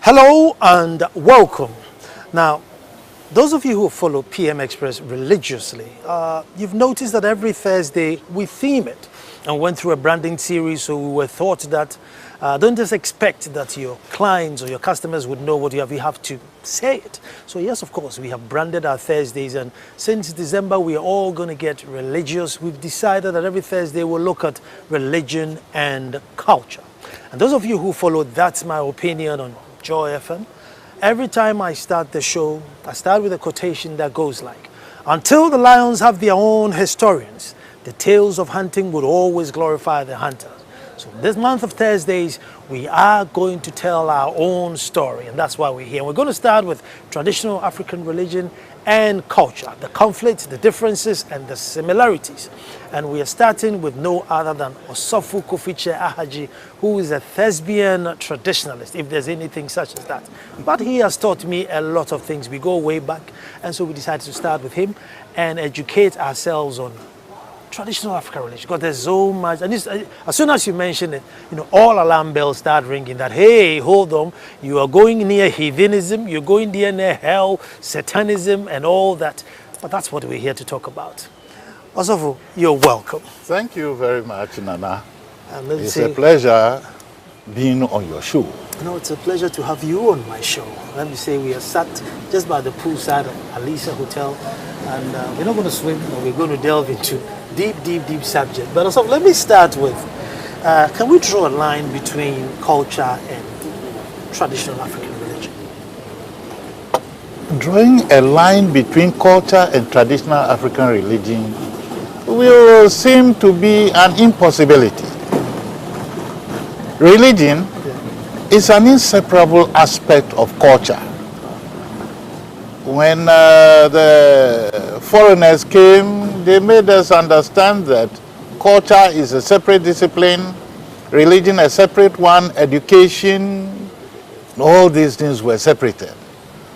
Hello and welcome. Now, those of you who follow PM Express religiously, you've noticed that every Thursday we theme it and went through a branding series, so we were thought that don't just expect that your clients or your customers would know what you have to say it. So yes, of course, we have branded our Thursdays, and since December we are all going to get religious. We've decided that every Thursday we'll look at religion and culture. And those of you who follow That's My Opinion on Joy FM, every time I start the show, I start with a quotation that goes like, "Until the lions have their own historians, the tales of hunting would always glorify the hunters." So this month of Thursdays, we are going to tell our own story, and that's why we're here. We're going to start with traditional African religion and culture, the conflicts, the differences, and the similarities. And we are starting with no other than Osofu Kofiche Ahaji, who is a thespian traditionalist, if there's anything such as that. But he has taught me a lot of things. We go way back, and so we decided to start with him and educate ourselves on traditional African religion, because there's so much, and as soon as you mention it, all alarm bells start ringing that, hey, hold on, you are going near heathenism, you're going near hell, satanism, and all that. But that's what we're here to talk about. Osofu, you're welcome. Thank you very much, Nana. It's a pleasure being on your show. No, it's a pleasure to have you on my show. Let me say, we are sat just by the poolside of Alisa Hotel, and we're not going to swim, but we're going to delve into deep subject. But also, let me start with, can we draw a line between culture and traditional African religion? Drawing a line between culture and traditional African religion will seem to be an impossibility. Religion is an inseparable aspect of culture. When the foreigners came, they made us understand that culture is a separate discipline, religion a separate one, education, all these things were separated.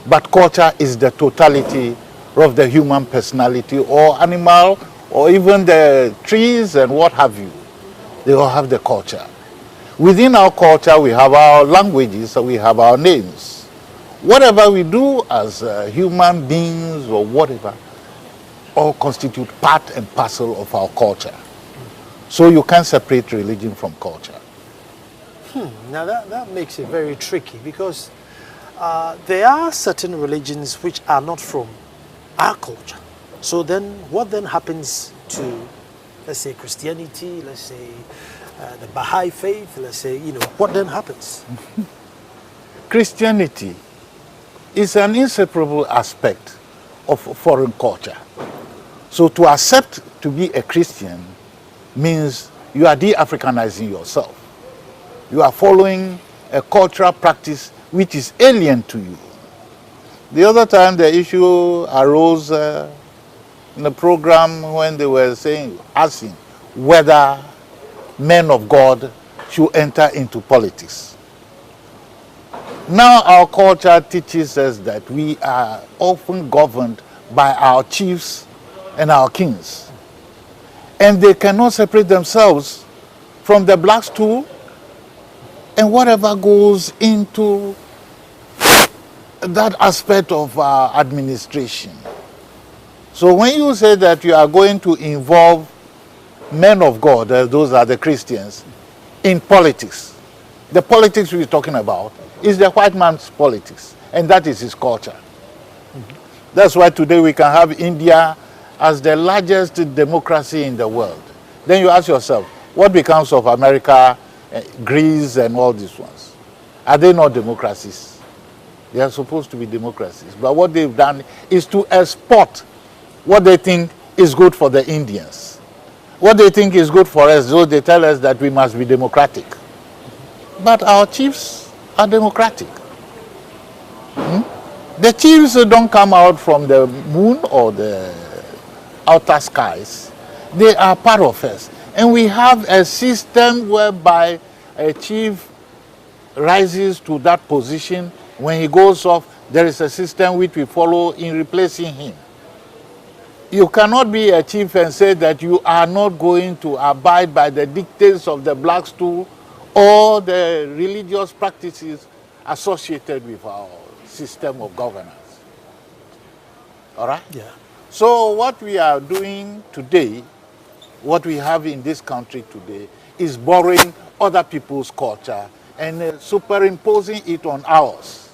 But culture is the totality of the human personality, or animal, or even the trees and what have you. They all have the culture. Within our culture, we have our languages, so we have our names. Whatever we do as human beings or whatever, all constitute part and parcel of our culture. So you can't separate religion from culture. Now that makes it very tricky, because there are certain religions which are not from our culture. So then what then happens to, let's say, Christianity, let's say, the Baha'i faith, let's say, what then happens? Christianity is an inseparable aspect of foreign culture. So to accept to be a Christian means you are de-Africanizing yourself. You are following a cultural practice which is alien to you. The other time the issue arose in a program when they were asking whether men of God should enter into politics. Now our culture teaches us that we are often governed by our chiefs and our kings. And they cannot separate themselves from the black stool and whatever goes into that aspect of our administration. So when you say that you are going to involve men of God, those are the Christians, in politics, the politics we're talking about is the white man's politics, and that is his culture. That's why today we can have India as the largest democracy in the world. Then you ask yourself, what becomes of America, Greece, and all these ones? Are they not democracies? They are supposed to be democracies. But what they've done is to export what they think is good for the Indians. What they think is good for us, so they tell us that we must be democratic. But our chiefs are democratic. The chiefs don't come out from the moon or the outer skies. They are part of us. And we have a system whereby a chief rises to that position. When he goes off, there is a system which we follow in replacing him. You cannot be a chief and say that you are not going to abide by the dictates of the black stool or the religious practices associated with our system of governance. All right? Yeah. So what we are doing today, what we have in this country today, is borrowing other people's culture and superimposing it on ours.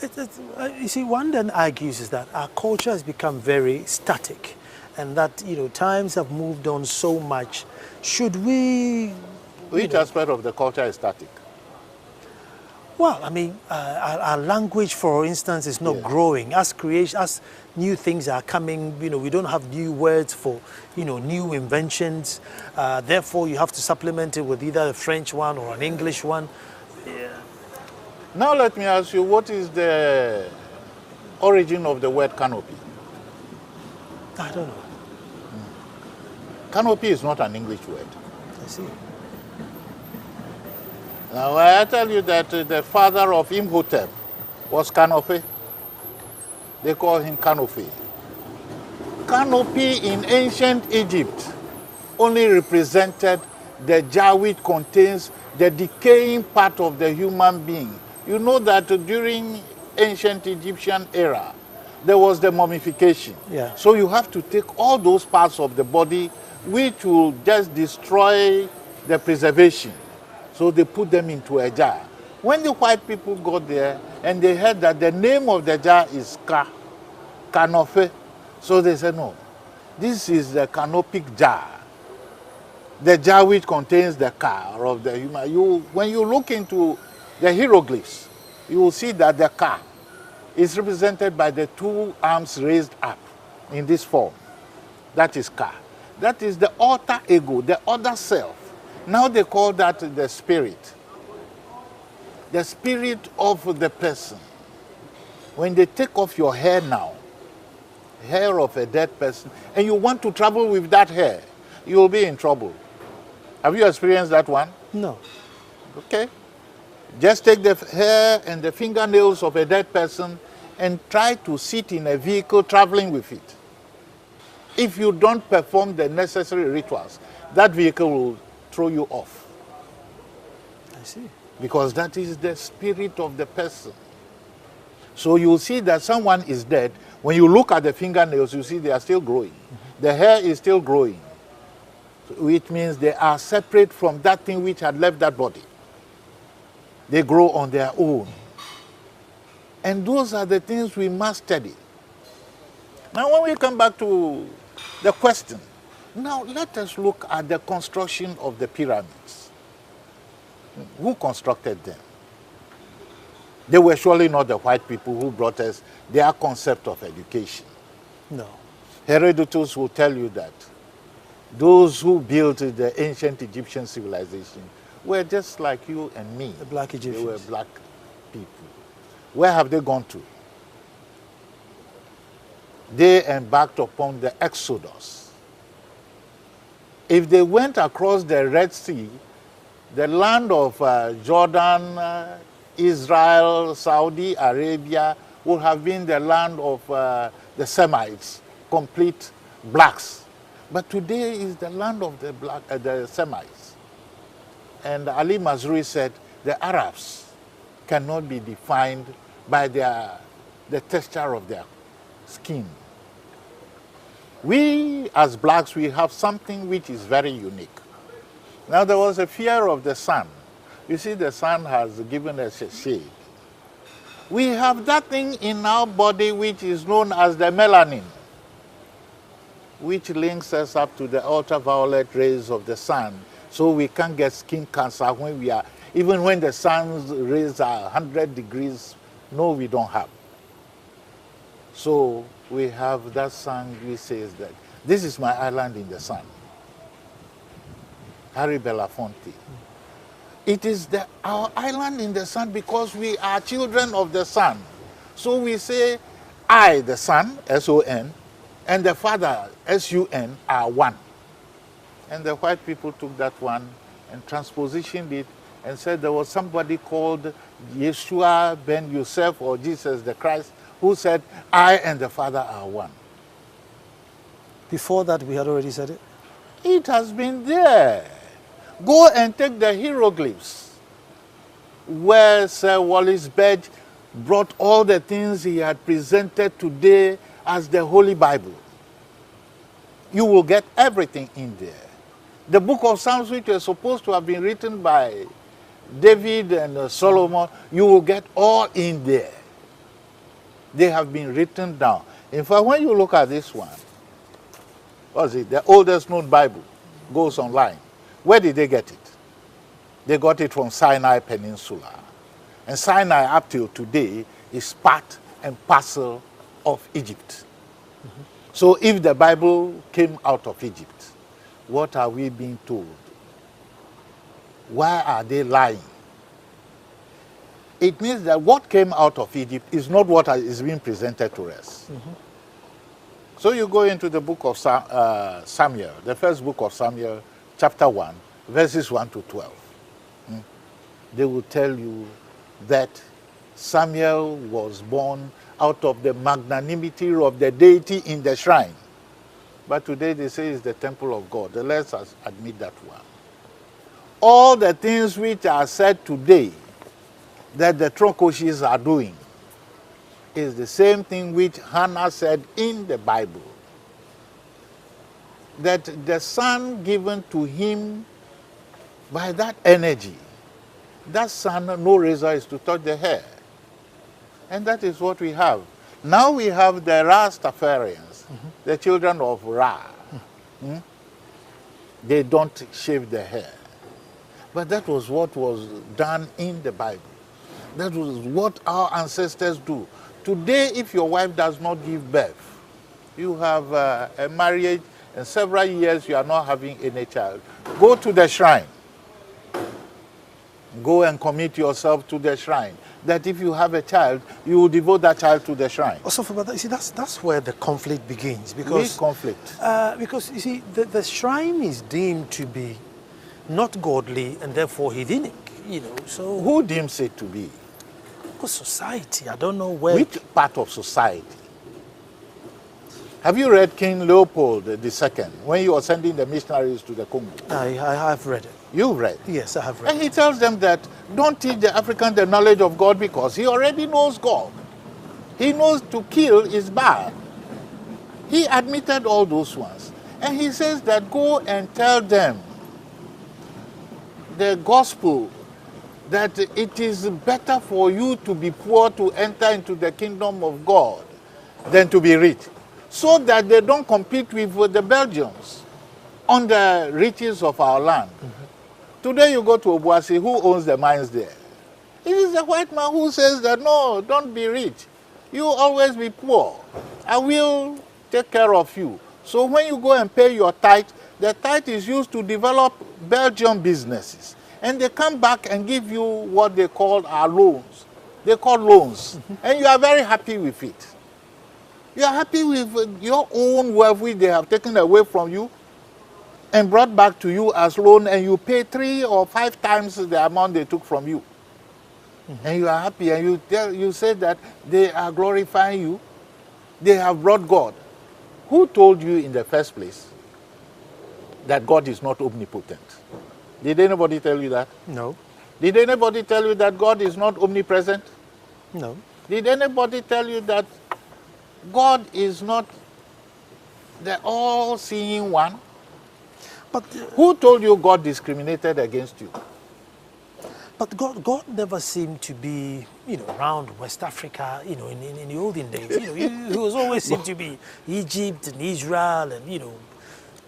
You see, one then argues is that our culture has become very static, and that, you know, times have moved on so much. Should we? Which aspect of the culture is static? Well, I mean, our language, for instance, is not growing. As new things are coming, you know, we don't have new words for, you know, new inventions. Therefore, you have to supplement it with either a French one or an English one. Yeah. Now let me ask you, what is the origin of the word canopy? I don't know. Canopy is not an English word. I see. Now I tell you that the father of Imhotep was Canopy. They call him Canopy. Canopy in ancient Egypt only represented the jar which contains the decaying part of the human being. You know that during ancient Egyptian era, there was the mummification. Yeah. So you have to take all those parts of the body which will just destroy the preservation. So they put them into a jar. When the white people got there and they heard that the name of the jar is Canope, so they said, no, this is the canopic jar. The jar which contains the car of the human. When you look into the hieroglyphs, you will see that the car is represented by the two arms raised up in this form. That is car. That is the alter ego, the other self. Now they call that the spirit. The spirit of the person. When they take off your hair now, hair of a dead person, and you want to travel with that hair, you will be in trouble. Have you experienced that one? No. Okay. Just take the hair and the fingernails of a dead person and try to sit in a vehicle traveling with it. If you don't perform the necessary rituals, that vehicle will throw you off. I see. Because that is the spirit of the person. So you'll see that someone is dead. When you look at the fingernails, you see they are still growing. The hair is still growing, which means they are separate from that thing which had left that body. They grow on their own. And those are the things we must study. Now when we come back to the question, now let us look at the construction of the pyramids. Who constructed them? They were surely not the white people who brought us their concept of education. No. Herodotus will tell you that those who built the ancient Egyptian civilization were just like you and me. The black Egyptians. They were black people. Where have they gone to? They embarked upon the Exodus. If they went across the Red Sea, the land of Jordan, Israel, Saudi Arabia would have been the land of the Semites, complete blacks. But today is the land of the Semites. And Ali Mazrui said the Arabs cannot be defined by the texture of their skin. We, as blacks, we have something which is very unique. Now, there was a fear of the sun. You see, the sun has given us a shade. We have that thing in our body which is known as the melanin, which links us up to the ultraviolet rays of the sun, so we can't get skin cancer when we are, even when the sun's rays are 100 degrees, no, we don't have. So we have that song which says that, this is my island in the sun. Harry Belafonte. It is our island in the sun because we are children of the sun. So we say, I, the son, S-O-N, and the father, S-U-N, are one. And the white people took that one and transpositioned it and said there was somebody called Yeshua ben Yosef or Jesus the Christ who said, I and the Father are one. Before that, we had already said it? It has been there. Go and take the hieroglyphs. where Sir Wallace Bedge brought all the things he had presented today as the Holy Bible. You will get everything in there. The book of Psalms, which was supposed to have been written by David and Solomon, you will get all in there. They have been written down. In fact, when you look at this one, what is it? The oldest known Bible goes online. Where did they get it? They got it from Sinai Peninsula. And Sinai, up till today, is part and parcel of Egypt. So if the Bible came out of Egypt, what are we being told? Why are they lying? It means that what came out of Egypt is not what is being presented to us. So you go into the book of Samuel, the first book of Samuel, chapter 1, verses 1 to 12. They will tell you that Samuel was born out of the magnanimity of the deity in the shrine. But today they say it's the temple of God. Let's admit that one. All the things which are said today that the Trokoshis are doing is the same thing which Hannah said in the Bible. That the son given to him by that energy, that son, no razor is to touch the hair. And that is what we have. Now we have the Rastafarians, the children of Ra. They don't shave their hair. But that was what was done in the Bible. That was what our ancestors do. Today, if your wife does not give birth, you have a marriage, and several years you are not having any child, go to the shrine. Go and commit yourself to the shrine. That if you have a child, you will devote that child to the shrine. Also, but you see, that's where the conflict begins. Because Which conflict? Because you see, the shrine is deemed to be not godly and therefore Hedonic. So who deems it to be? Because society. I don't know where. Which part of society? Have you read King Leopold II when you were sending the missionaries to the Congo? I have read it. You've read? Yes, I have read And he tells them that don't teach the African the knowledge of God because he already knows God. He knows to kill is bad. He admitted all those ones. And he says that go and tell them the gospel, that it is better for you to be poor to enter into the kingdom of God than to be rich. So that they don't compete with the Belgians on the riches of our land. Today you go to Obuasi, who owns the mines there? It is the white man who says that, no, don't be rich. You always be poor. I will take care of you. So when you go and pay your tithe, the tithe is used to develop Belgian businesses. And they come back and give you what they call our loans. They call loans. And you are very happy with it. You are happy with your own wealth which they have taken away from you and brought back to you as loan, and you pay 3 or 5 times the amount they took from you. And you are happy, and you say that they are glorifying you. They have brought God. Who told you in the first place that God is not omnipotent? Did anybody tell you that? No. Did anybody tell you that God is not omnipresent? No. Did anybody tell you that God is not the all-seeing one? But who told you God discriminated against you? But God never seemed to be, around West Africa, in the olden days. He was always seemed to be Egypt and Israel and,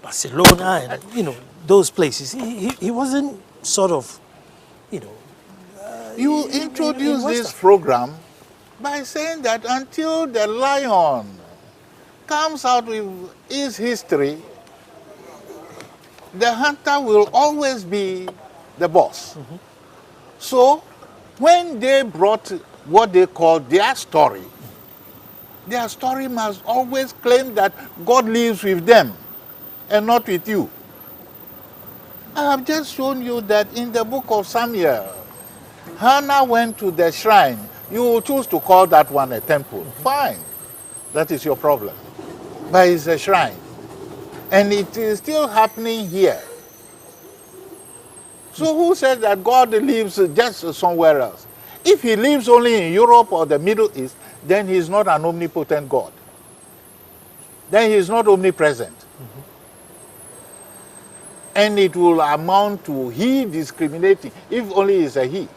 Barcelona and, those places. He wasn't sort of, You introduced this program by saying that until the lion comes out with his history, the hunter will always be the boss. So when they brought what they call their story must always claim that God lives with them and not with you. I have just shown you that in the book of Samuel, Hannah went to the shrine. You will choose to call that one a temple. Fine. That is your problem. But it's a shrine. And it is still happening here. So who says that God lives just somewhere else? If he lives only in Europe or the Middle East, then he is not an omnipotent God. Then he is not omnipresent. And it will amount to he discriminating, if only he is a he,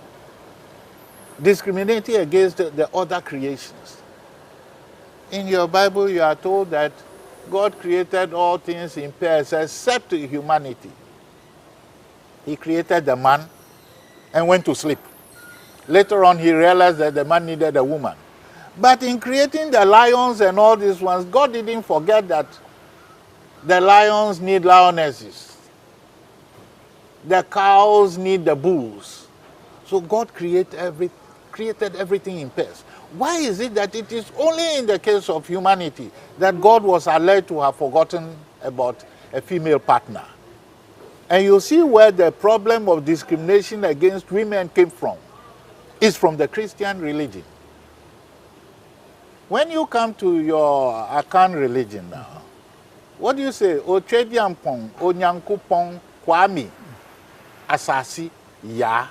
discriminating against the other creations. In your Bible, you are told that God created all things in pairs except humanity. He created the man and went to sleep. Later on, he realized that the man needed a woman. But in creating the lions and all these ones, God didn't forget that the lions need lionesses. The cows need the bulls. So God created everything in pairs. Why is it that it is only in the case of humanity that God was alleged to have forgotten about a female partner? And you see where the problem of discrimination against women came from. It's from the Christian religion. When you come to your Akan religion now, what do you say? Ochediampong, Onyankupong, Kwami, Asasi, Ya.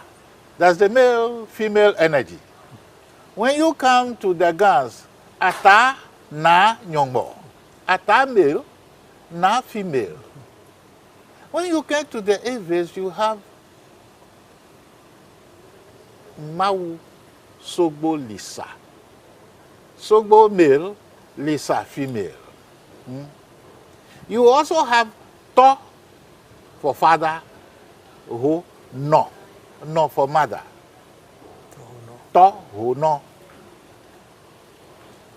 That's the male-female energy. When you come to the Gans, Ata, Na, Nyongbo. Ata male, Na female. When you get to the Aves, you have Mau, Sogbo, Lisa. Sogbo male, Lisa female. You also have To for father, Ho, No. No for mother. To, Ho, No.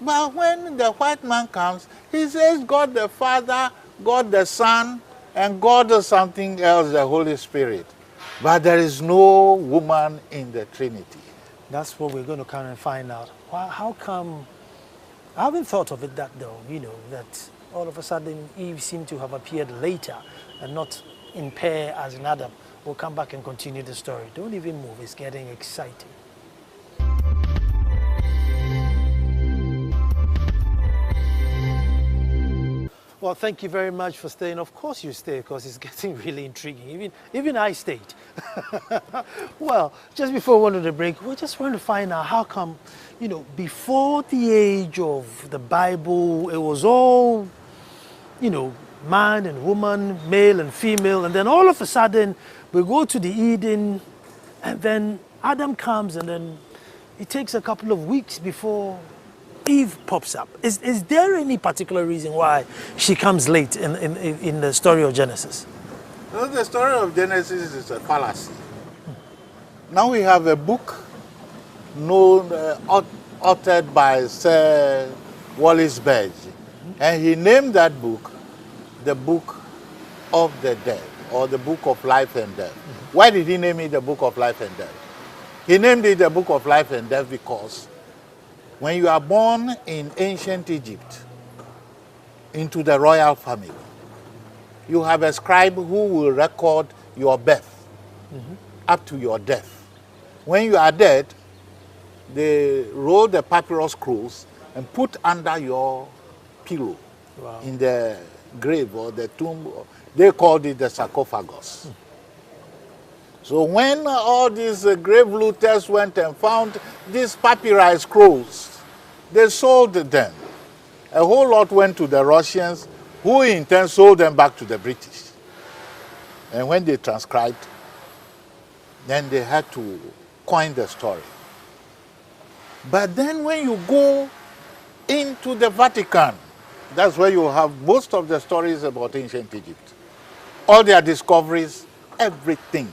But when the white man comes, he says God the Father, God the Son, and God or something else, the Holy Spirit. But there is no woman in the Trinity. That's what we're going to kind of find out. How come? I haven't thought of it that though, that all of a sudden Eve seemed to have appeared later and not in pair as in Adam. We'll come back and continue the story. Don't even move, it's getting exciting. Well, thank you very much for staying. Of course you stay because it's getting really intriguing. Even I stayed. Well, just before we went to the break, we just want to find out how come, before the age of the Bible, it was all, man and woman, male and female, and then all of a sudden we go to the Eden, and then Adam comes, and then it takes a couple of weeks before Eve pops up. Is there any particular reason why she comes late in the story of Genesis? Well, the story of Genesis is a fallacy. Now we have a book known, authored by Sir Wallace Berge, and he named that book the Book of the Dead, or the Book of Life and Death. Why did he name it the Book of Life and Death? He named it the Book of Life and Death because when you are born in ancient Egypt into the royal family, you have a scribe who will record your birth up to your death. When you are dead, they roll the papyrus scrolls and put under your pillow in the grave or the tomb. They called it the sarcophagus. So when all these grave looters went and found these papyrus scrolls, they sold them. A whole lot went to the Russians, who in turn sold them back to the British. And when they transcribed, then they had to coin the story. But then when you go into the Vatican, that's where you have most of the stories about ancient Egypt. All their discoveries, everything.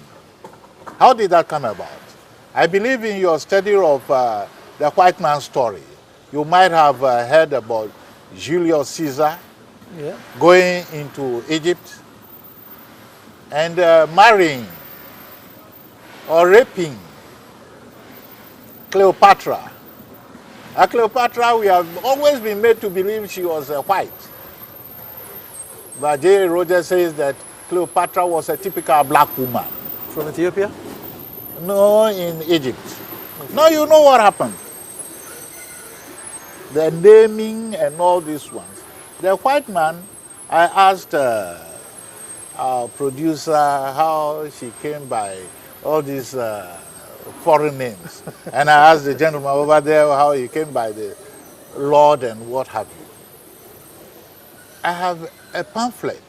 How did that come about? I believe in your study of the white man's story, you might have heard about Julius Caesar going into Egypt and marrying or raping Cleopatra. Cleopatra, we have always been made to believe she was white. But J. Rogers says that Cleopatra was a typical black woman. From Ethiopia? No, in Egypt. Okay. Now you know what happened. The naming and all these ones. The white man, I asked our producer how she came by all these foreign names. And I asked the gentleman over there how he came by the Lord and what have you. I have a pamphlet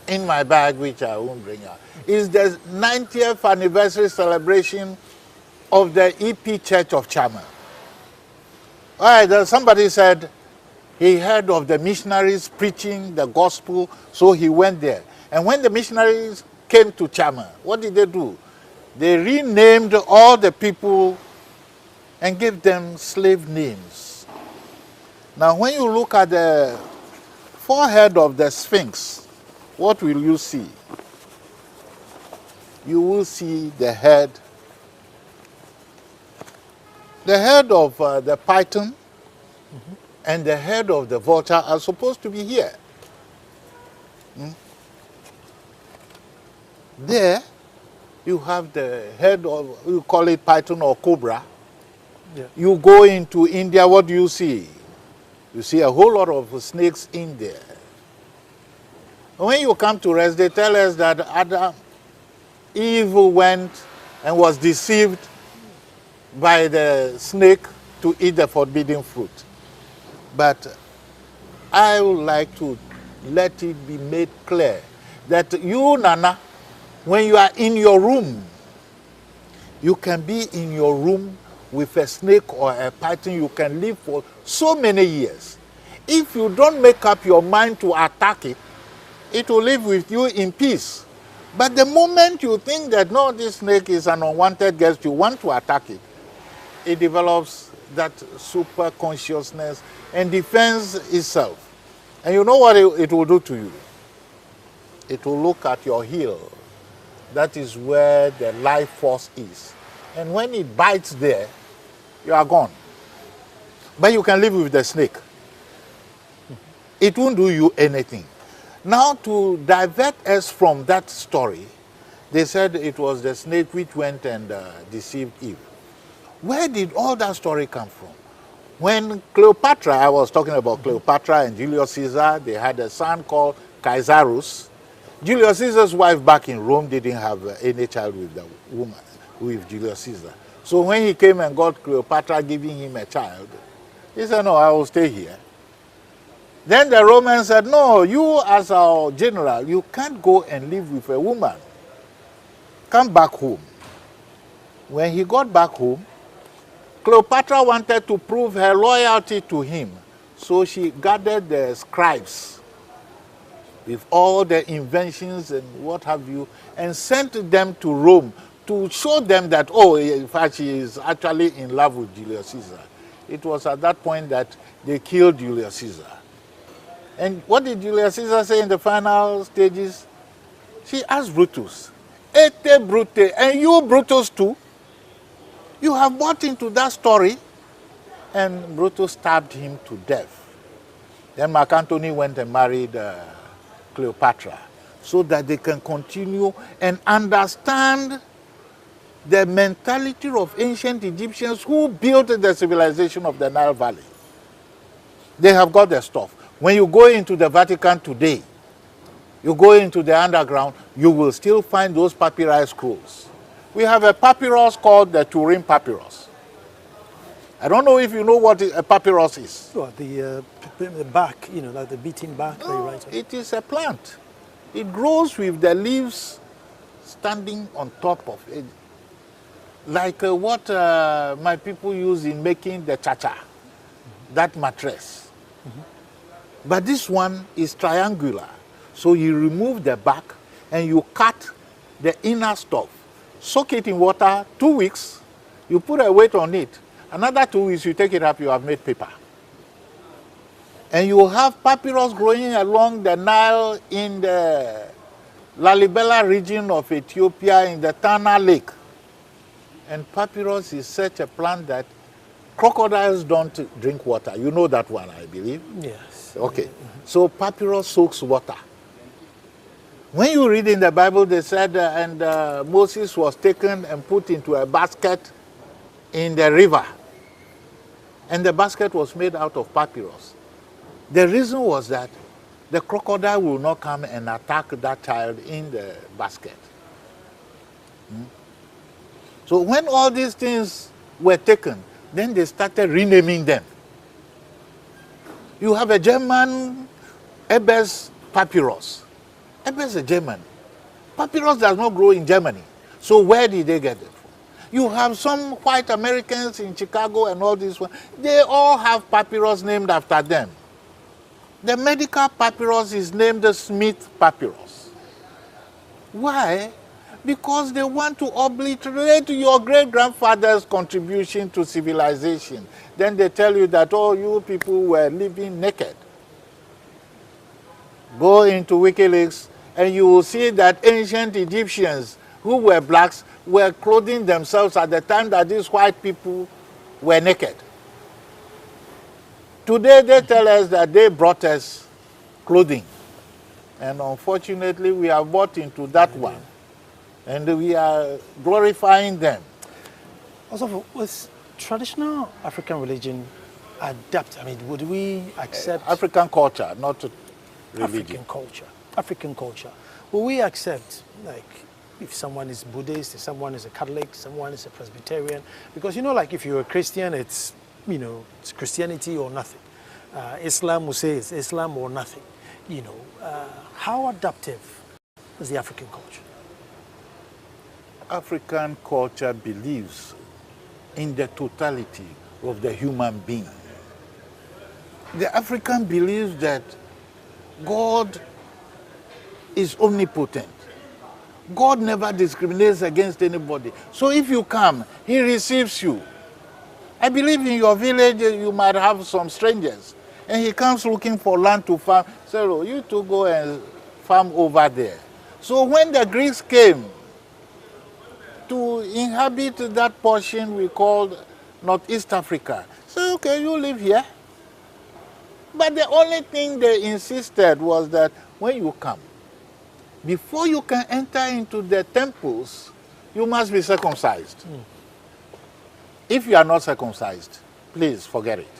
in my bag which I won't bring out. It's the 90th anniversary celebration of the EP Church of Chama. All right, somebody said he heard of the missionaries preaching the gospel, so he went there. And when the missionaries came to Chama, what did they do? They renamed all the people and gave them slave names. Now, when you look at the forehead of the Sphinx, what will you see? You will see the head. The head of the python and the head of the vulture are supposed to be here. There, you have the head of, you call it python or cobra. Yeah. You go into India, what do you see? You see a whole lot of snakes in there. When you come to rest, they tell us that Adam, Eve went and was deceived by the snake to eat the forbidden fruit. But I would like to let it be made clear that you, Nana, when you are in your room, you can be in your room with a snake or a python. You can live for so many years. If you don't make up your mind to attack it, it will live with you in peace. But the moment you think that, no, this snake is an unwanted guest, you want to attack it, it develops that super consciousness and defends itself. And you know what it will do to you? It will look at your heel. That is where the life force is. And when it bites there, you are gone. But you can live with the snake. It won't do you anything. Now, to divert us from that story, they said it was the snake which went and deceived Eve. Where did all that story come from? When Cleopatra, I was talking about Cleopatra and Julius Caesar, they had a son called Caesarus. Julius Caesar's wife back in Rome didn't have any child with the woman, with Julius Caesar. So when he came and got Cleopatra giving him a child, he said, no, I will stay here. Then the Romans said, no, you as our general, you can't go and live with a woman. Come back home. When he got back home, Cleopatra wanted to prove her loyalty to him. So she gathered the scribes with all the inventions and what have you, and sent them to Rome to show them that, oh, in fact, she is actually in love with Julius Caesar. It was at that point that they killed Julius Caesar. And what did Julius Caesar say in the final stages? She asked Brutus, Ete Brute, and you Brutus too? You have bought into that story? And Brutus stabbed him to death. Then Mark Antony went and married Cleopatra so that they can continue and understand the mentality of ancient Egyptians who built the civilization of the Nile Valley. They have got their stuff. When you go into the Vatican today, you go into the underground, you will still find those papyrus scrolls. We have a papyrus called the Turin Papyrus. I don't know if you know what a papyrus is. What, the bark, you know, like the beaten bark? No, right? it is a plant. It grows with the leaves standing on top of it. Like what my people use in making the cha-cha, that mattress. But this one is triangular. So you remove the back and you cut the inner stuff. Soak it in water 2 weeks. You put a weight on it. Another 2 weeks, you take it up, you have made paper. And you have papyrus growing along the Nile in the Lalibela region of Ethiopia in the Tana Lake. And papyrus is such a plant that crocodiles don't drink water. You know that one, I believe. Yes. Okay. So papyrus soaks water. When you read in the Bible, they said, and Moses was taken and put into a basket in the river. And the basket was made out of papyrus. The reason was that the crocodile will not come and attack that child in the basket. So when all these things were taken, then they started renaming them. You have a German Ebers papyrus. Ebers is a German. Papyrus does not grow in Germany. So where did they get it from? You have some white Americans in Chicago and all this one. They all have papyrus named after them. The medical papyrus is named the Smith papyrus. Why? Because they want to obliterate your great-grandfather's contribution to civilization. Then they tell you that, oh, you people were living naked. Go into WikiLeaks and you will see that ancient Egyptians who were blacks were clothing themselves at the time that these white people were naked. Today they tell us that they brought us clothing. And unfortunately we have bought into that one. And we are glorifying them. Also, was traditional African religion adapt? I mean, would we accept African culture, not religion. African culture? African culture. Will we accept, like, if someone is Buddhist, if someone is a Catholic, someone is a Presbyterian? Because, you know, like, if you're a Christian, it's, you know, it's Christianity or nothing. Islam will say it's Islam or nothing. You know, how adaptive is the African culture? African culture believes in the totality of the human being. The African believes that God is omnipotent. God never discriminates against anybody. So if you come, he receives you. I believe in your village you might have some strangers, and he comes looking for land to farm. So you two go and farm over there. So when the Greeks came to inhabit that portion we called Northeast Africa, so okay, you live here. But the only thing they insisted was that when you come, before you can enter into the temples, you must be circumcised. If you are not circumcised, please forget it.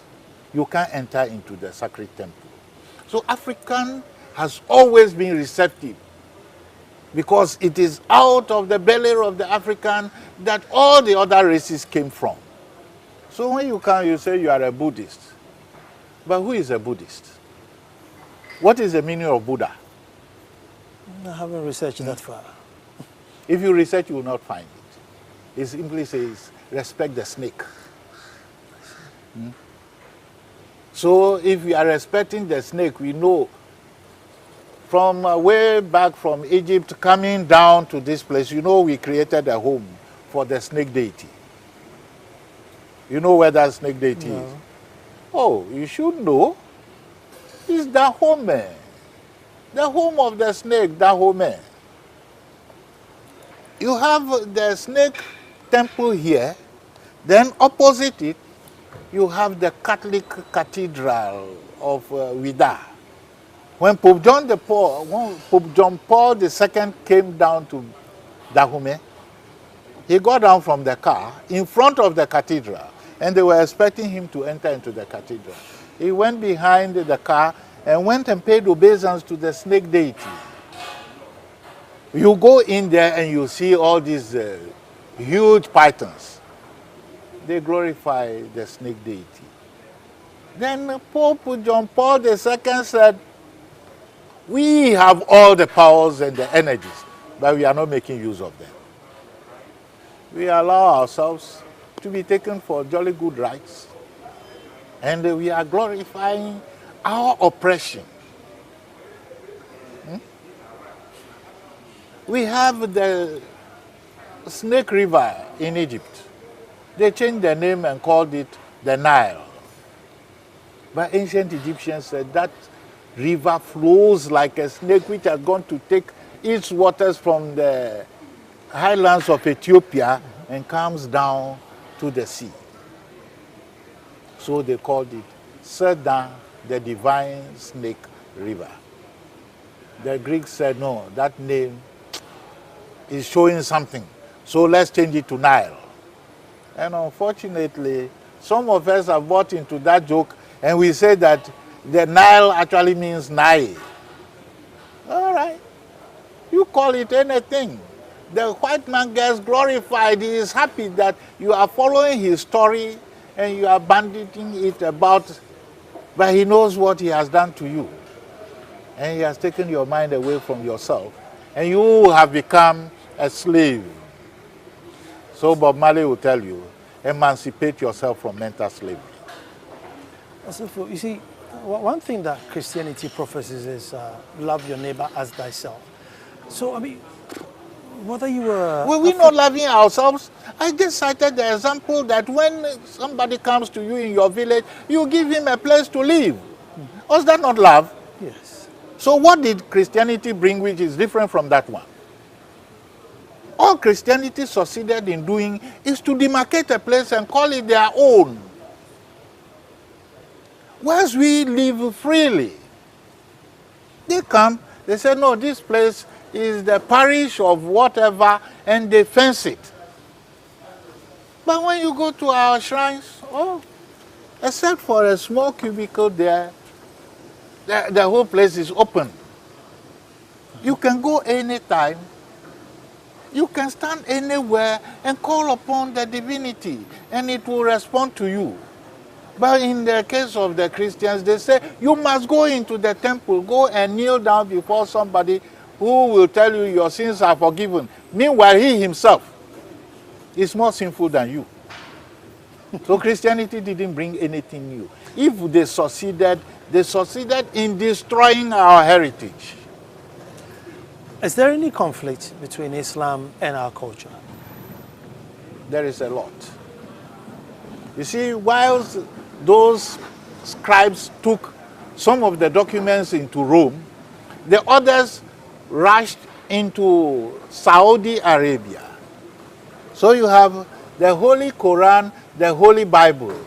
You can't enter into the sacred temple. So African has always been receptive, because it is out of the belly of the African that all the other races came from. So when you come, you say you are a Buddhist. But who is a Buddhist? What is the meaning of Buddha? I haven't researched that far. If you research, you will not find it. It simply says, respect the snake. So if we are respecting the snake, we know from way back from Egypt coming down to this place, you know we created a home for the snake deity. You know where that snake deity is? Oh, you should know. It's Dahomey. The home of the snake, Dahomey. You have the snake temple here, then opposite it, you have the Catholic Cathedral of Ouidah. When Pope John Paul II came down to Dahomey, he got down from the car in front of the cathedral, and they were expecting him to enter into the cathedral. He went behind the car and went and paid obeisance to the snake deity. You go in there and you see all these huge pythons. They glorify the snake deity. Then Pope John Paul II said, we have all the powers and the energies, but we are not making use of them. We allow ourselves to be taken for jolly good rights, and we are glorifying our oppression. We have the Snake River in Egypt. They changed the name and called it the Nile. But ancient Egyptians said that river flows like a snake which has gone to take its waters from the highlands of Ethiopia and comes down to the sea. So they called it Sedan, the divine snake river. The Greeks said, no, that name is showing something, so let's change it to Nile. And unfortunately, some of us have bought into that joke, and we say that the Nile actually means Nile. You call it anything. The white man gets glorified. He is happy that you are following his story and you are bandying it about, but he knows what he has done to you. And he has taken your mind away from yourself. And you have become a slave. So Bob Marley will tell you, emancipate yourself from mental slavery. So, you see, one thing that Christianity professes is love your neighbor as thyself. So, I mean, whether you were... Well, we're not loving ourselves. I just cited the example that when somebody comes to you in your village, you give him a place to live. Was that not love? Yes. So what did Christianity bring which is different from that one? All Christianity succeeded in doing is to demarcate a place and call it their own. Whereas we live freely. They come, they say, no, this place is the parish of whatever, and they fence it. But when you go to our shrines, oh, except for a small cubicle there, the whole place is open. You can go anytime. You can stand anywhere and call upon the divinity, and it will respond to you. But in the case of the Christians, they say, you must go into the temple, go and kneel down before somebody who will tell you your sins are forgiven. Meanwhile, he himself is more sinful than you. So Christianity didn't bring anything new. If they succeeded in destroying our heritage. Is there any conflict between Islam and our culture? There is a lot. You see, whilst those scribes took some of the documents into Rome, the others rushed into Saudi Arabia. So you have the Holy Quran, the Holy Bible.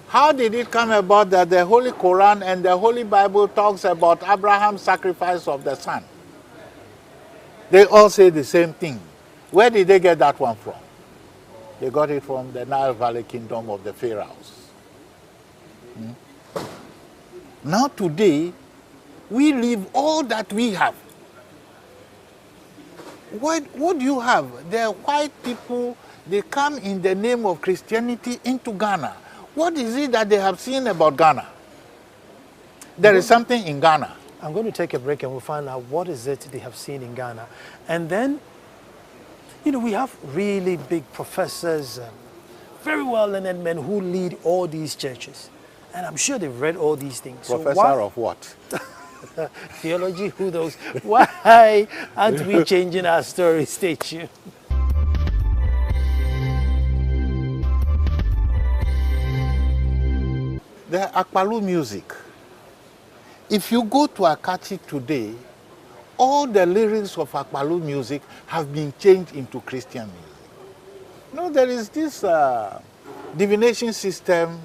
How did it come about that the Holy Quran and the Holy Bible talks about Abraham's sacrifice of the son? They all say the same thing. Where did they get that one from? They got it from the Nile Valley kingdom of the Pharaohs. Now today, we leave all that we have. What do you have? The white people, they come in the name of Christianity into Ghana. What is it that they have seen about Ghana? There is something in Ghana. I'm going to take a break and we'll find out what is it they have seen in Ghana. And then, you know, we have really big professors, very well-learned men who lead all these churches. And I'm sure they've read all these things. Professor of what? Theology, who knows? Why aren't we changing our story? Stay tuned. The Akpalu music. If you go to Akachi today, all the lyrics of Akpalu music have been changed into Christian music. You know, there is this divination system.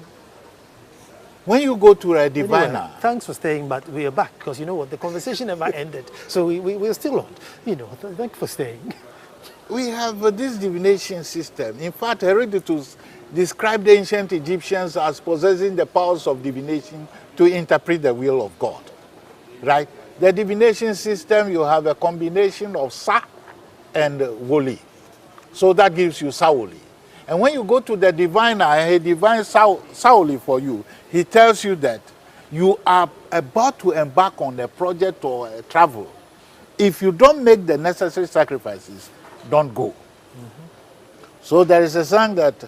When you go to a diviner... Anyway, thanks for staying, but we are back, because you know what, the conversation never ended. So we're still on. You know, thanks for staying. We have this divination system. In fact, Herodotus described the ancient Egyptians as possessing the powers of divination to interpret the will of God. Right? The divination system, you have a combination of Sa and Woli. So that gives you Saoli. And when you go to the diviner and he divines Saoli for you, he tells you that you are about to embark on a project or a travel. If you don't make the necessary sacrifices, don't go. So there is a song that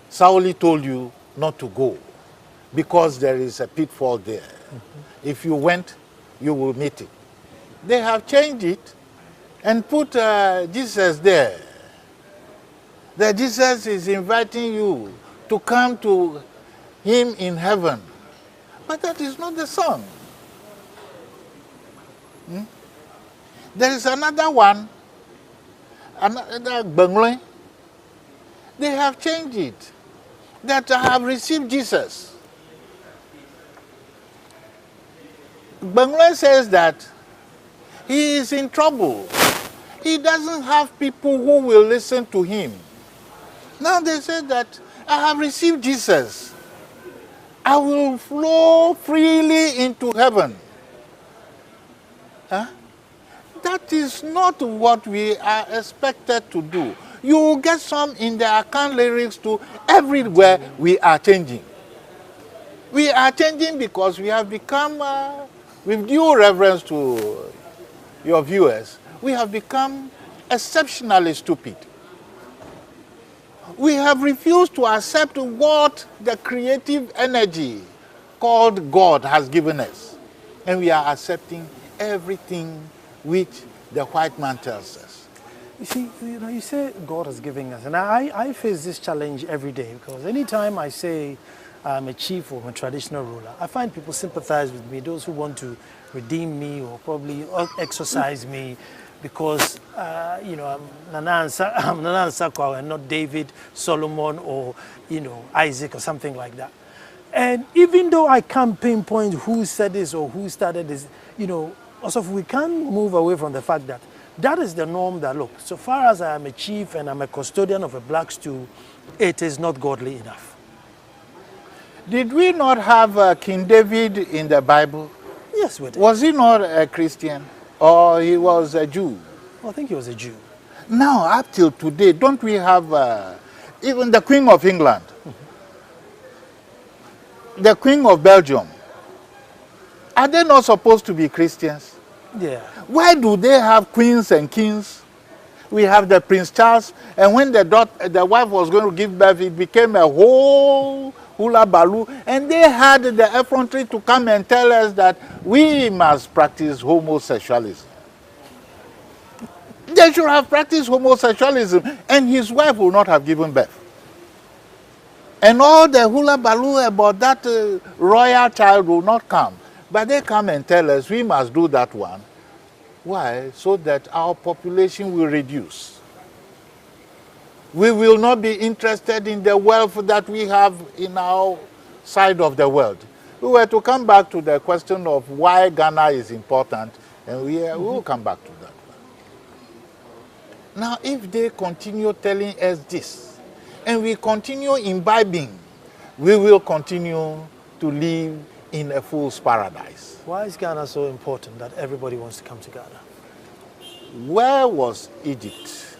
Saoli told you not to go because there is a pitfall there. If you went, you will meet it. They have changed it and put Jesus there. That Jesus is inviting you to come to him in heaven. But that is not the song. There is another one, another Bengle. They have changed it. That I have received Jesus. Bengle says that he is in trouble. He doesn't have people who will listen to him. Now they say that I have received Jesus. I will flow freely into heaven. Huh? that is not what we are expected to do. You will get some in the account lyrics too. Everywhere we are changing. We are changing because we have become, with due reverence to your viewers, we have become exceptionally stupid. We have refused to accept what the creative energy called God has given us. And we are accepting everything which the white man tells us. You see, you say God is giving us, and I face this challenge every day, because anytime I say I'm a chief or I'm a traditional ruler, I find people sympathize with me, those who want to redeem me or probably exorcise me, because I'm Nana Sakwa and not David, Solomon, or Isaac or something like that. And even though I can't pinpoint who said this or who started this, also we can't move away from the fact that that is the norm. That, look, so far as I am a chief and I'm a custodian of a black stool, it is not godly enough. Did we not have King David in the Bible? Yes, we did. Was he not a Christian, or he was a Jew? I think he was a Jew. Now, up till today, don't we have even the Queen of England, the Queen of Belgium? Are they not supposed to be Christians? Yeah. Why do they have queens and kings? We have the Prince Charles, and when the wife was going to give birth, it became a whole hula baloo, and they had the effrontery to come and tell us that we must practice homosexualism. They should have practiced homosexualism, and his wife will not have given birth. And all the hula baloo about that royal child will not come. But they come and tell us we must do that one. Why? So that our population will reduce. We will not be interested in the wealth that we have in our side of the world. We were to come back to the question of why Ghana is important, and we will come back to that one. Now, if they continue telling us this, and we continue imbibing, we will continue to live in a fool's paradise. Why is Ghana so important that everybody wants to come to Ghana? Where was Egypt?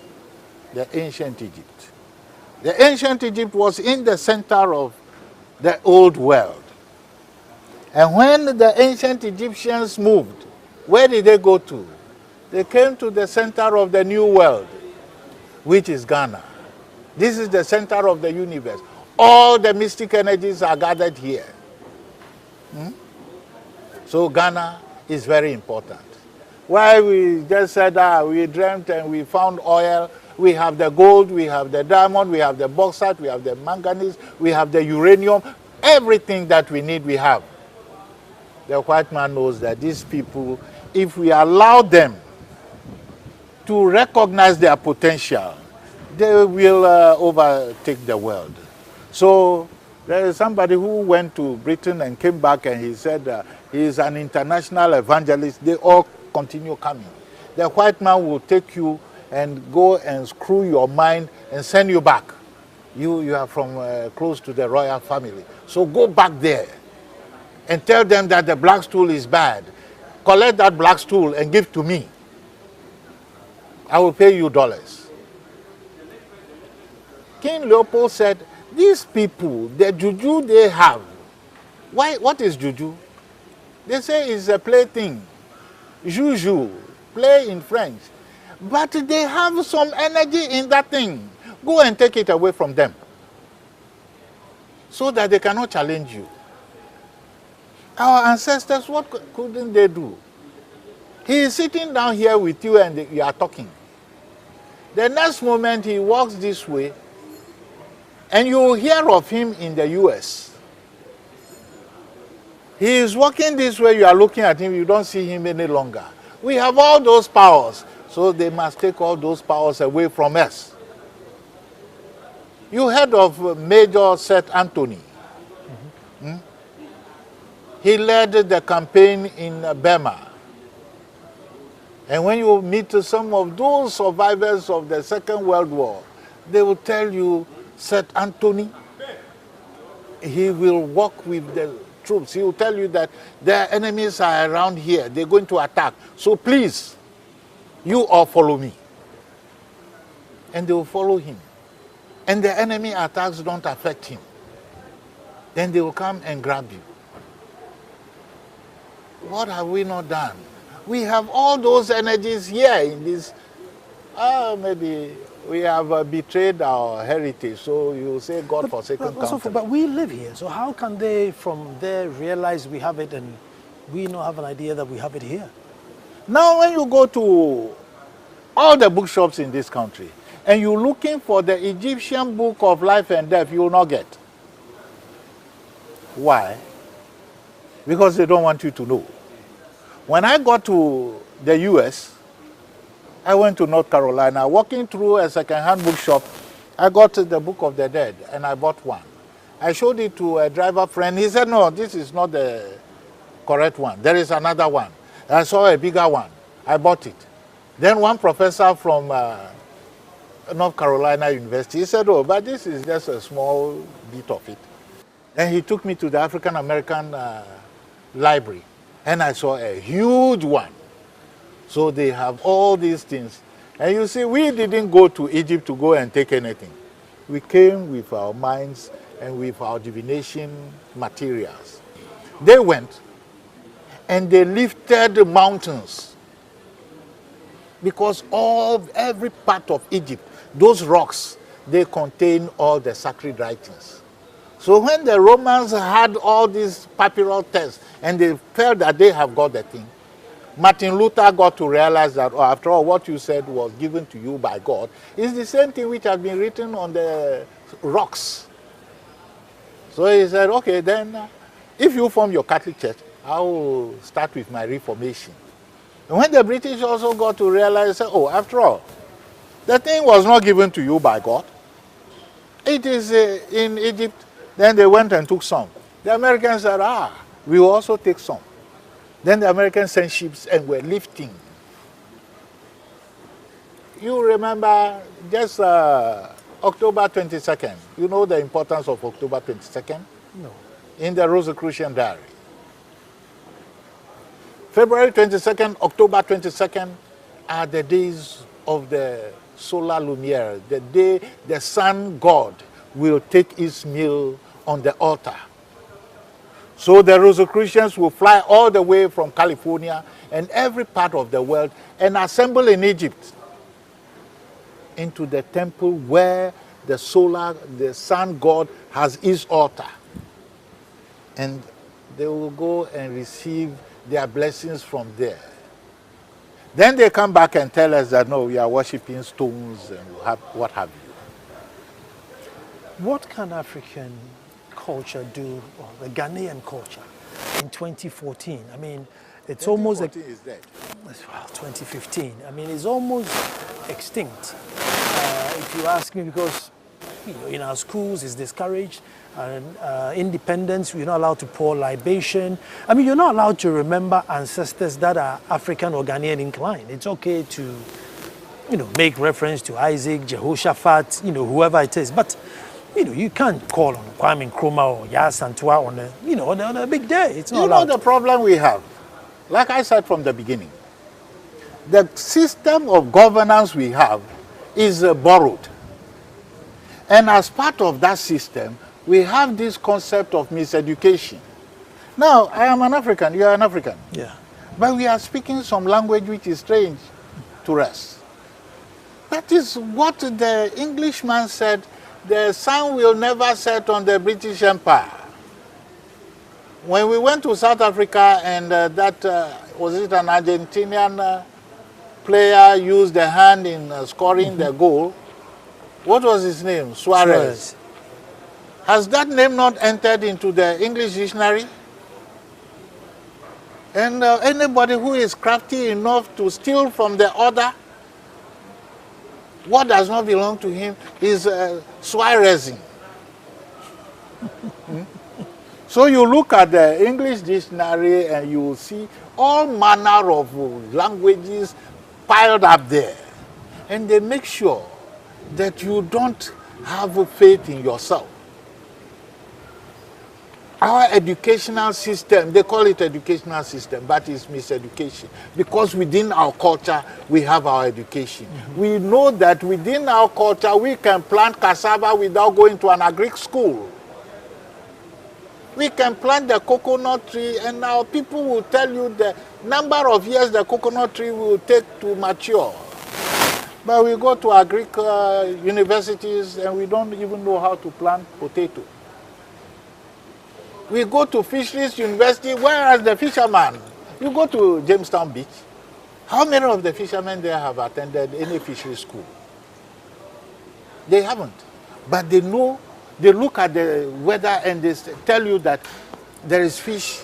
The ancient Egypt. The ancient Egypt was in the center of the old world. And when the ancient Egyptians moved, where did they go to? They came to the center of the new world, which is Ghana. This is the center of the universe. All the mystic energies are gathered here. So Ghana is very important. Why we just said we dreamt and we found oil, we have the gold, we have the diamond, we have the bauxite, we have the manganese, we have the uranium, everything that we need we have. The white man knows that these people, if we allow them to recognize their potential, they will overtake the world. So there is somebody who went to Britain and came back, and he said he is an international evangelist. They all continue coming. The white man will take you and go and screw your mind and send you back. You are from close to the royal family. So go back there and tell them that the black stool is bad. Collect that black stool and give to me. I will pay you dollars. King Leopold said, these people, the juju they have, what is juju? They say it's a plaything. Juju, play in French. But they have some energy in that thing. Go and take it away from them, so that they cannot challenge you. Our ancestors, what couldn't they do? He is sitting down here with you and you are talking. The next moment he walks this way, and you will hear of him in the US. He is walking this way, you are looking at him, you don't see him any longer. We have all those powers, so they must take all those powers away from us. You heard of Major Seth Anthony? He led the campaign in Burma. And when you meet some of those survivors of the Second World War, they will tell you, Seth Anthony, he will walk with the troops. He will tell you that their enemies are around here. They're going to attack. So please, You all follow me. And they will follow him. And the enemy attacks don't affect him. Then they will come and grab you. What have we not done? We have all those energies here in this. Maybe we have betrayed our heritage. So you say God forsaken country. But we live here. So how can they from there realize we have it and we not have an idea that we have it here? Now when you go to all the bookshops in this country and you're looking for the Egyptian book of life and death, you will not get. Why? Because they don't want you to know. When I got to the US, I went to North Carolina. Walking through a second-hand bookshop, I got the Book of the Dead, and I bought one. I showed it to a driver friend. He said, no, this is not the correct one. There is another one. I saw a bigger one. I bought it. Then one professor from North Carolina University, he said, oh, but this is just a small bit of it. And he took me to the African American library, and I saw a huge one. So they have all these things. And you see, we didn't go to Egypt to go and take anything. We came with our minds and with our divination materials. They went and they lifted mountains. Because every part of Egypt, those rocks, they contain all the sacred writings. So when the Romans had all these papyrus texts and they felt that they have got the thing, Martin Luther got to realize that, oh, after all, what you said was given to you by God is the same thing which has been written on the rocks. So he said, okay, then if you form your Catholic Church, I will start with my Reformation. And when the British also got to realize, oh, after all, the thing was not given to you by God. It is in Egypt. Then they went and took some. The Americans said, we will also take some. Then the Americans sent ships and were lifting. You remember just October 22nd. You know the importance of October 22nd? No. In the Rosicrucian diary. February 22nd, October 22nd are the days of the solar lumiere, the day the sun god will take his meal on the altar. So the Rosicrucians will fly all the way from California and every part of the world and assemble in Egypt into the temple where the sun god has his altar. And they will go and receive their blessings from there. Then they come back and tell us that, no, we are worshiping stones and what have you. What can African culture do, or the Ghanaian culture, in 2014? I mean, it's almost... 2014 is dead. Well, 2015. I mean, it's almost extinct. If you ask me, because in our schools it's discouraged, and independence, you're not allowed to pour libation. I mean, you're not allowed to remember ancestors that are African or Ghanaian inclined. It's okay to, make reference to Isaac, Jehoshaphat, whoever it is. But, you can't call on Kwame Nkrumah or Yas Santua on a big day. It's not allowed. You know the problem we have? Like I said from the beginning, the system of governance we have is borrowed. And as part of that system, we have this concept of miseducation. Now, I am an African, you are an African. Yeah. But we are speaking some language which is strange to us. That is what the Englishman said, the sun will never set on the British Empire. When we went to South Africa and was it an Argentinian player used the hand in scoring the goal, what was his name? Suarez. Has that name not entered into the English dictionary? And anybody who is crafty enough to steal from the other, what does not belong to him is Suarezing. So you look at the English dictionary and you will see all manner of languages piled up there. And they make sure that you don't have faith in yourself. Our educational system, they call it educational system, but it's miseducation. Because within our culture, we have our education. We know that within our culture, we can plant cassava without going to an agric school. We can plant the coconut tree, and now people will tell you the number of years the coconut tree will take to mature. But we go to agric universities, and we don't even know how to plant potato. We go to fisheries university, whereas the fisherman, you go to Jamestown Beach, how many of the fishermen there have attended any fishery school? They haven't. But they know, they look at the weather and they tell you that there is fish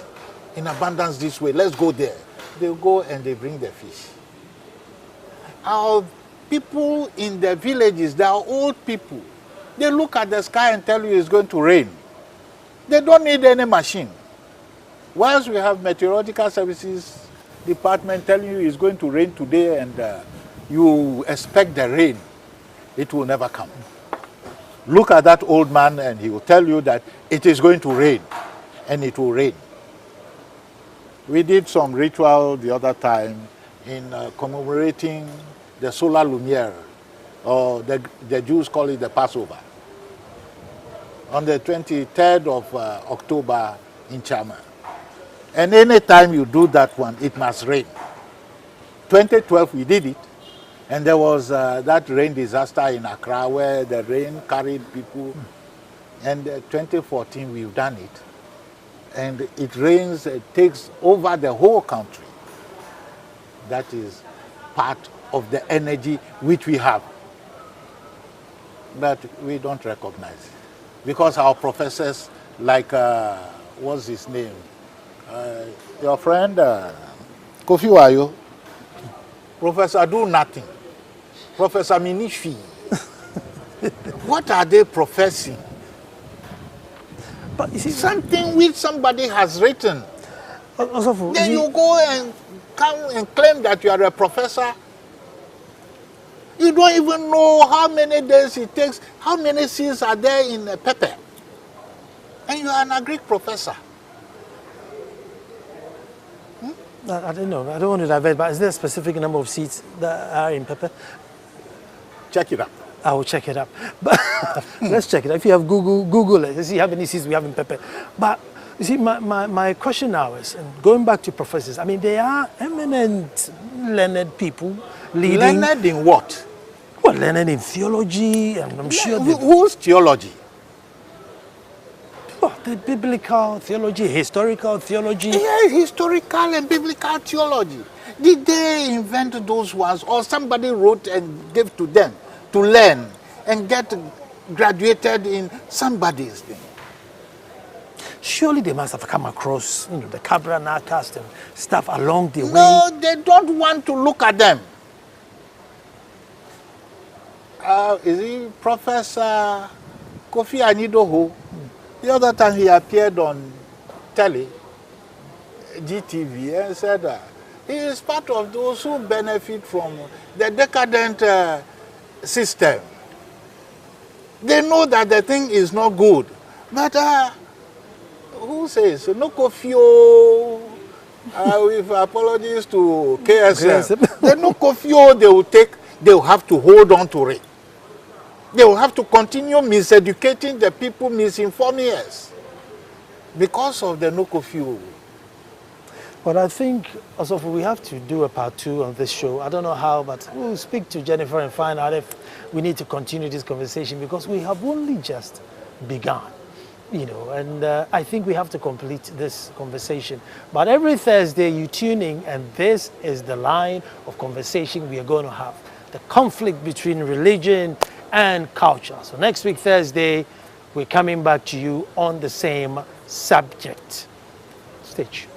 in abundance this way, let's go there. They go and they bring the fish. Our people in the villages, they are old people. They look at the sky and tell you it's going to rain. They don't need any machine. Whilst we have meteorological services department telling you it's going to rain today and you expect the rain, it will never come. Look at that old man and he will tell you that it is going to rain, and it will rain. We did some ritual the other time in commemorating the solar lumiere, or the Jews call it the Passover, on the 23rd of October in Chama. And any time you do that one, it must rain. 2012 we did it, and there was that rain disaster in Accra where the rain carried people. And 2014 we've done it, and it rains, it takes over the whole country. That is part of the energy which we have, but we don't recognize it. Because our professors, like, what's his name? Your friend, Kofi Wayo, Professor Do Nothing, Professor Minifi. What are they professing? But you see, something which somebody has written. Also, then you go and come and claim that you are a professor. You don't even know how many days it takes, how many seeds are there in a pepper. And you are an agric professor. I don't know. I don't want to divert, but is there a specific number of seeds that are in pepper? Check it up. I will check it up. But let's check it up. If you have Google it. Let's see how many seeds we have in pepper. But you see, my question now is, and going back to professors, I mean, they are eminent, learned people leading. Learned in what? Well, learned in theology, and I'm sure. Whose theology? Oh, the biblical theology, historical theology. Yeah, historical and biblical theology. Did they invent those ones, or somebody wrote and gave to them to learn and get graduated in somebody's thing? Surely they must have come across, you know, the Cabra cast and stuff along the way. No, they don't want to look at them. Is he Professor Kofi Anidoho? The other time he appeared on telly, GTV, and said that he is part of those who benefit from the decadent system. They know that the thing is not good, but who says no Kofio? With apologies to KSM, the no Kofio they will take. They will have to hold on to it. They will have to continue miseducating the people, misinforming us because of the no Kofio. But I think also we have to do a part 2 on this show. I don't know how, but we'll speak to Jennifer and find out if we need to continue this conversation, because we have only just begun, you know, and I think we have to complete this conversation. But every Thursday you tune in, and this is the line of conversation we are going to have. The conflict between religion and culture. So next week, Thursday, we're coming back to you on the same subject. Stay tuned.